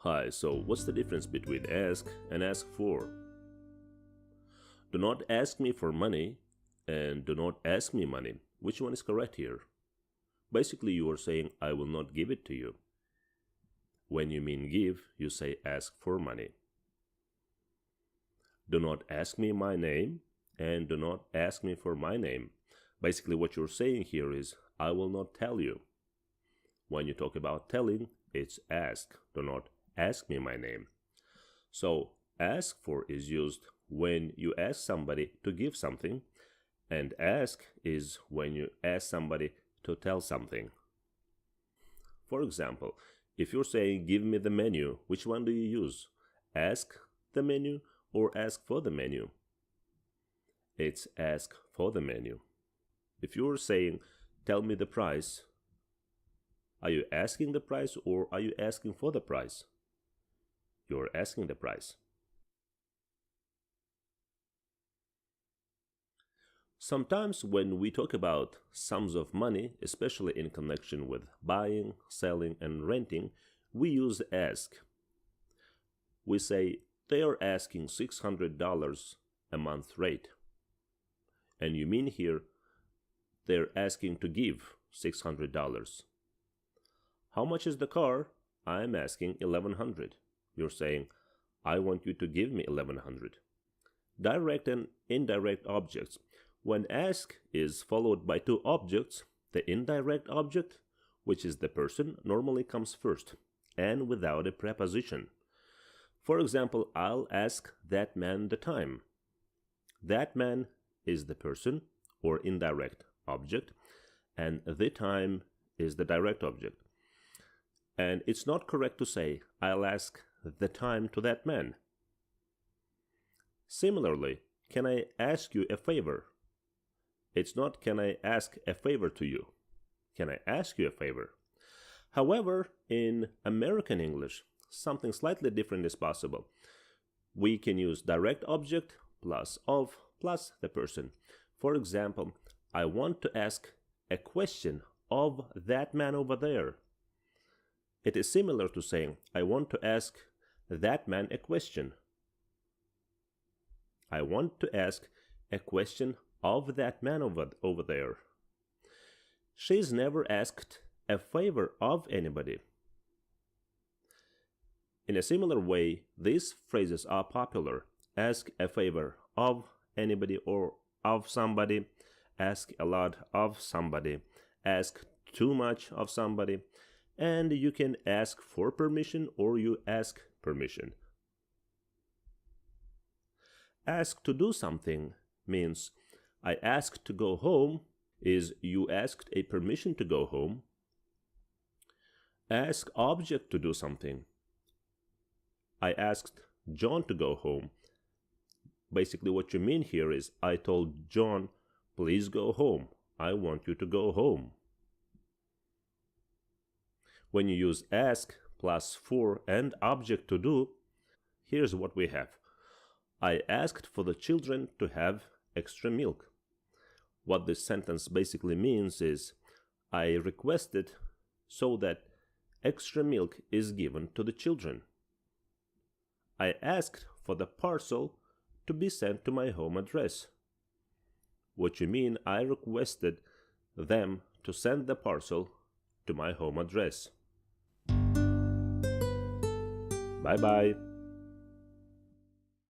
Hi, so what's the difference between ask and ask for? Do not ask me for money and do not ask me money. Which one is correct here? Basically, you are saying, I will not give it to you. When you mean give, you say ask for money. Do not ask me my name and do not ask me for my name. Basically, what you're saying here is, I will not tell you. When you talk about telling, it's ask. Do not ask me my name. So ask for is used when you ask somebody to give something, and ask is when you ask somebody to tell something. For example, if you're saying give me the menu, which one do you use? Ask the menu or ask for the menu? It's ask for the menu. If you're saying tell me the price, are you asking the price or are you asking for the price? You're asking the price. Sometimes when we talk about sums of money, especially in connection with buying, selling, and renting, we use ask. We say they are asking $600 a month rate. And you mean here they're asking to give $600. How much is the car? I'm asking $1,100. You're saying, I want you to give me $1,100. Direct and indirect objects. When ask is followed by two objects, the indirect object, which is the person, normally comes first and without a preposition. For example, I'll ask that man the time. That man is the person or indirect object, and the time is the direct object. And it's not correct to say, I'll ask the time to that man. Similarly, can I ask you a favor? It's not can I ask a favor to you. Can I ask you a favor? However, in American English, something slightly different is possible. We can use direct object plus of plus the person. For example, I want to ask a question of that man over there. It is similar to saying, I want to ask that man a question. I want to ask a question of that man over there. She's never asked a favor of anybody. In a similar way, these phrases are popular. Ask a favor of anybody or of somebody. Ask a lot of somebody. Ask too much of somebody. And you can ask for permission or you ask permission. Ask to do something means I asked to go home is you asked a permission to go home. Ask object to do something. I asked John to go home. Basically what you mean here is I told John, please go home. I want you to go home. When you use ask plus for and object to do, here's what we have. I asked for the children to have extra milk. What this sentence basically means is I requested so that extra milk is given to the children. I asked for the parcel to be sent to my home address. What you mean, I requested them to send the parcel to my home address. Bye-bye.